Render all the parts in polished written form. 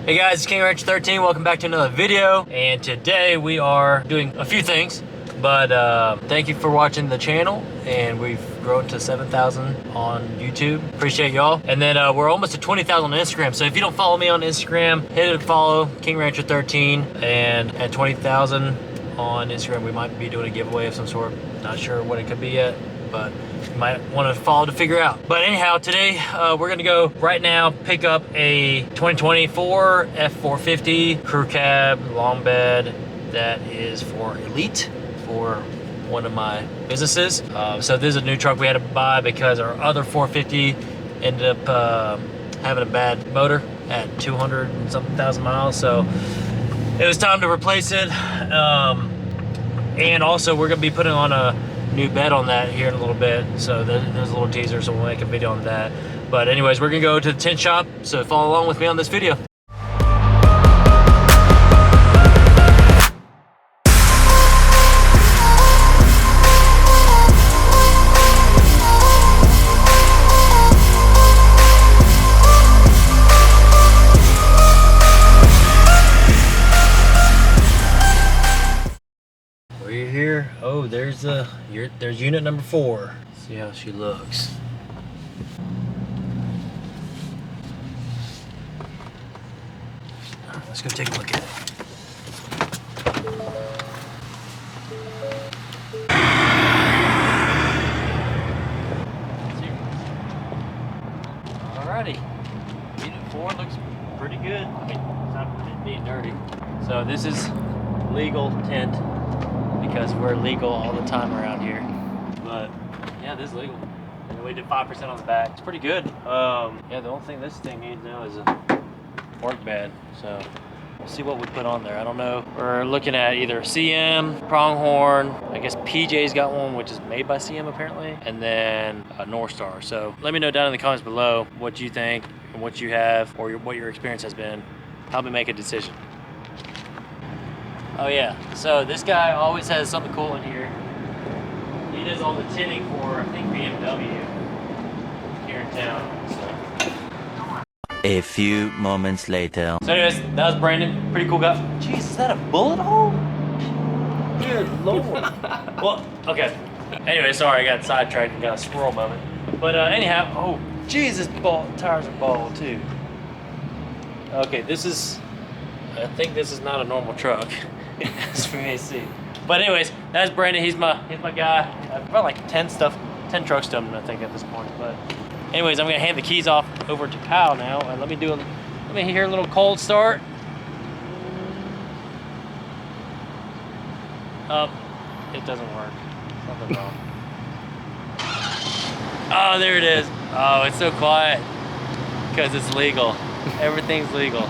Hey guys, it's King Rancher 13. Welcome back to another video. And today we are doing a few things, but thank you for watching the channel. And we've grown to 7,000 on YouTube. Appreciate y'all. And then we're almost at 20,000 on Instagram. So if you don't follow me on Instagram, hit it, follow King Rancher 13. And at 20,000 on Instagram, we might be doing a giveaway of some sort. Not sure what it could be yet, but you might want to follow to figure out. But anyhow, today we're gonna go right now pick up a 2024 F450 crew cab long bed that is for Elite for one of my businesses. So this is a new truck we had to buy because our other 450 ended up having a bad motor at 200 and something thousand miles. So it was time to replace it. And also we're gonna be putting on a new bed on that here in a little bit, so there's a little teaser, so we'll make a video on that. But anyways, we're gonna go to the tent shop, so follow along with me on this video. We're here. Oh, there's unit number 4. See how she looks. Let's go take a look at it. Alrighty, unit 4 looks pretty good. I mean, it's not being dirty. So this is legal tent, because we're legal all the time around here. But yeah, this is legal. And we did 5% on the back. It's pretty good. Yeah, the only thing this thing needs now is a work bed. So we'll see what we put on there. I don't know. We're looking at either CM, pronghorn. I guess PJ's got one, which is made by CM apparently, and then a North Star. So let me know down in the comments below what you think and what you have, or what your experience has been. Help me make a decision. Oh yeah, so this guy always has something cool in here. He does all the tinting for, I think, BMW here in town. So. A few moments later. So anyways, that was Brandon. Pretty cool guy. Jeez, is that a bullet hole? Dear Lord. Well, okay. Anyway, sorry, I got sidetracked and got a squirrel moment. But anyhow, oh, Jesus, tires are bald too. Okay, I think this is not a normal truck. As for me to see. But anyways, that's Brandon. He's my guy. I've got like 10 trucks to him, I think, at this point. But anyways, I'm gonna hand the keys off over to Kyle now, and let me hear a little cold start. It doesn't work. Something wrong. Oh, there it is. Oh, it's so quiet because it's legal. Everything's legal.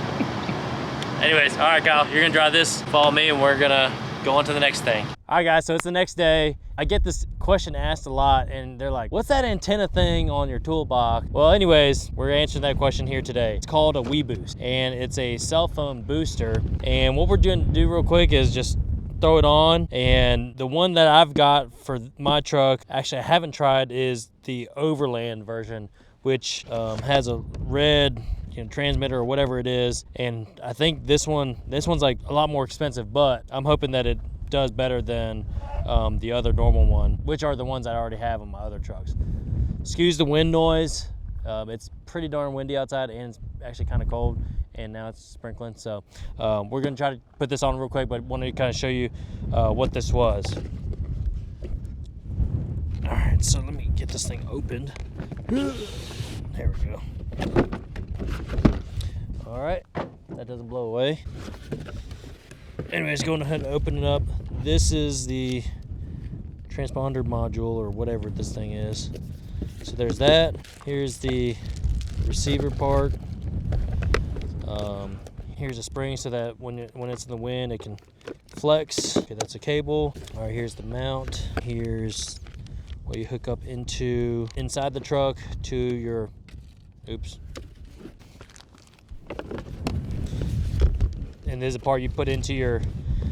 Anyways, all right, Kyle, you're gonna drive this, follow me, and we're gonna go on to the next thing. All right, guys, so it's the next day. I get this question asked a lot, and they're like, what's that antenna thing on your toolbox? Well, anyways, we're answering that question here today. It's called a WeBoost, and it's a cell phone booster. And what we're doing to do real quick is just throw it on. And the one that I've got for my truck, actually I haven't tried, is the Overland version, which has a red transmitter or whatever it is. And I think this one's like a lot more expensive, but I'm hoping that it does better than the other normal one, which are the ones I already have on my other trucks. Excuse the wind noise. It's pretty darn windy outside, and it's actually kind of cold, and now it's sprinkling. So we're gonna try to put this on real quick, but wanted to kind of show you what this was. All right, so let me get this thing opened. There we go. All right, that doesn't blow away. Anyways, going ahead and open it up. This is the transponder module, or whatever this thing is. So there's that. Here's the receiver part. Here's a spring so that when it's in the wind, it can flex. Okay, that's a cable. All right, here's the mount. Here's what you hook up inside the truck to your, oops. And there's a part you put into your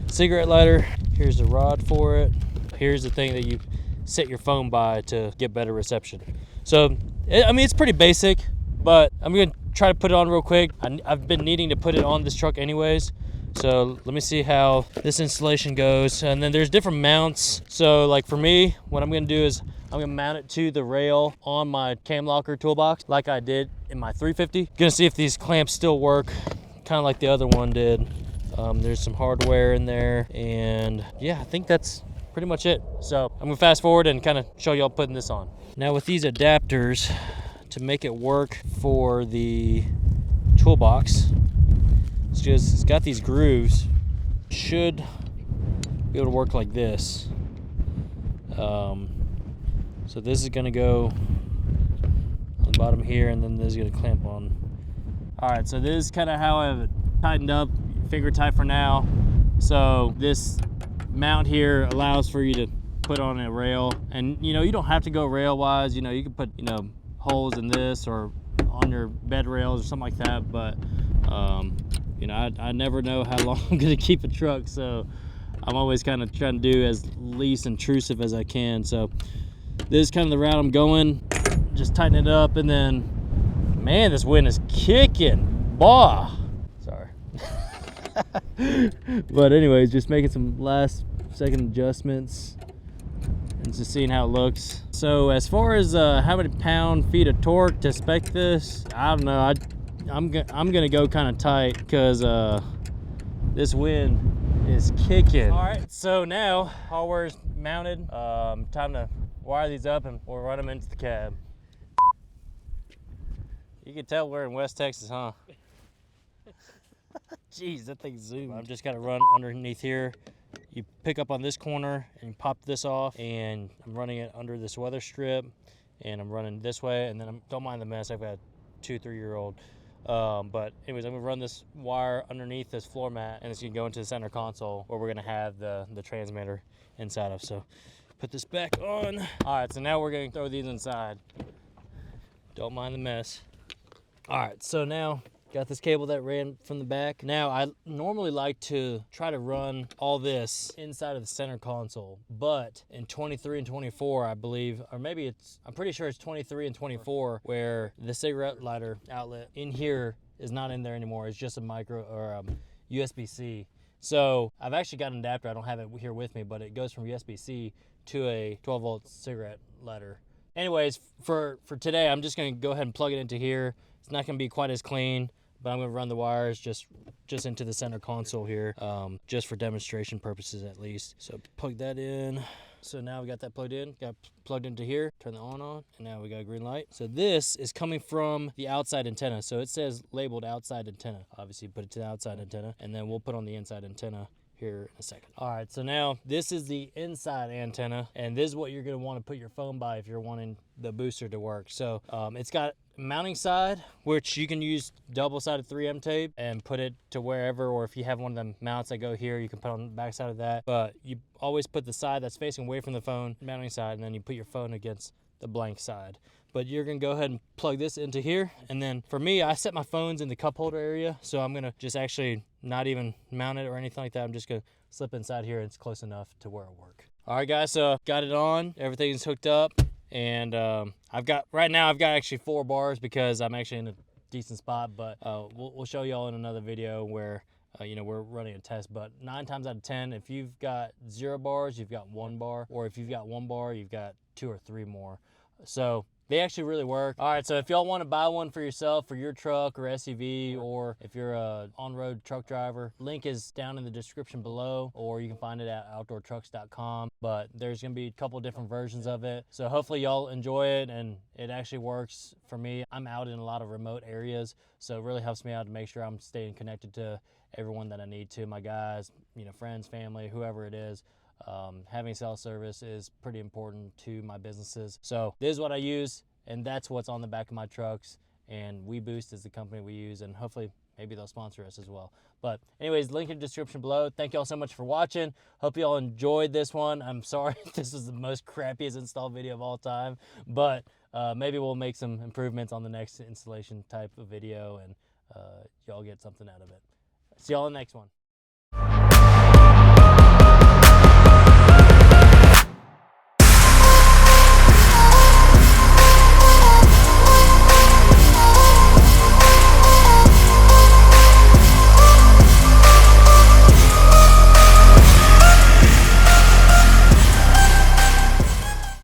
cigarette lighter. Here's the rod for it. Here's the thing that you set your phone by to get better reception. So, I mean, it's pretty basic, but I'm gonna try to put it on real quick. I've been needing to put it on this truck anyways. So let me see how this installation goes. And then there's different mounts. So like for me, what I'm gonna do is I'm gonna mount it to the rail on my cam locker toolbox like I did in my 350. Gonna see if these clamps still work, kind of like the other one did. There's some hardware in there, and yeah, I think that's pretty much it. So I'm gonna fast forward and kind of show y'all putting this on. Now with these adapters, to make it work for the toolbox, it's got these grooves. Should be able to work like this. So this is gonna go on the bottom here, and then this is gonna clamp on. All right, so this is kind of how I've tightened up, finger tight for now. So this mount here allows for you to put on a rail, and you know, you don't have to go rail wise. You know, you can put, you know, holes in this or on your bed rails or something like that, but you know, I never know how long I'm gonna keep a truck, so I'm always kind of trying to do as least intrusive as I can. So this is kind of the route I'm going, just tighten it up, and then, man, this wind is kicking. Bah, sorry. But anyways, just making some last second adjustments and just seeing how it looks. So as far as how many pound-feet of torque to spec this, I don't know. I'm gonna go kind of tight because this wind is kicking. All right, so now hardware's mounted. Time to wire these up and we'll run them into the cab. You can tell we're in West Texas, huh? Jeez, that thing zoomed. I'm just gonna run underneath here. You pick up on this corner and you pop this off, and I'm running it under this weather strip, and I'm running this way, and then don't mind the mess. I've got a 2-3-year-old. But anyways, I'm gonna run this wire underneath this floor mat, and it's gonna go into the center console where we're gonna have the transmitter inside of. So put this back on. All right, so now we're gonna throw these inside. Don't mind the mess. All right, so now got this cable that ran from the back. Now I normally like to try to run all this inside of the center console, but in 23 and 24, I believe, or maybe I'm pretty sure it's 23 and 24, where the cigarette lighter outlet in here is not in there anymore. It's just a micro or USB-C. So I've actually got an adapter. I don't have it here with me, but it goes from USB-C to a 12-volt cigarette lighter. Anyways, for today, I'm just gonna go ahead and plug it into here. It's not gonna be quite as clean, but I'm gonna run the wires just into the center console here, just for demonstration purposes at least. So plug that in. So now we got that plugged in, got plugged into here, turn the on, and now we got a green light. So this is coming from the outside antenna. So it says labeled outside antenna. Obviously put it to the outside antenna, and then we'll put on the inside antenna here in a second. All right, so now this is the inside antenna, and this is what you're gonna wanna put your phone by if you're wanting the booster to work. So it's got mounting side, which you can use double-sided 3M tape and put it to wherever, or if you have one of them mounts that go here, you can put on the back side of that. But you always put the side that's facing away from the phone, mounting side, and then you put your phone against the blank side. But you're gonna go ahead and plug this into here, and then for me, I set my phones in the cup holder area, so I'm gonna just actually not even mount it or anything like that. I'm just gonna slip inside here, and it's close enough to where it'll work. All right, guys, so got it on, everything's hooked up, and right now I've got actually 4 bars because I'm actually in a decent spot, but we'll show y'all in another video where you know, we're running a test. But 9 times out of 10, if you've got 0 bars, you've got 1 bar, or if you've got 1 bar, you've got 2 or 3 more. So they actually really work. All right, so if y'all want to buy one for yourself, for your truck or SUV, or if you're a on-road truck driver, link is down in the description below, or you can find it at outdoortrucks.com. But there's gonna be a couple different versions of it. So hopefully y'all enjoy it, and it actually works for me. I'm out in a lot of remote areas, so it really helps me out to make sure I'm staying connected to everyone that I need to, my guys, you know, friends, family, whoever it is. Having cell service is pretty important to my businesses. So this is what I use, and that's what's on the back of my trucks, and WeBoost is the company we use, and hopefully maybe they'll sponsor us as well. But anyways, link in the description below. Thank y'all so much for watching. Hope y'all enjoyed this one. I'm sorry this is the most crappiest install video of all time, but maybe we'll make some improvements on the next installation type of video, and y'all get something out of it. See y'all in the next one.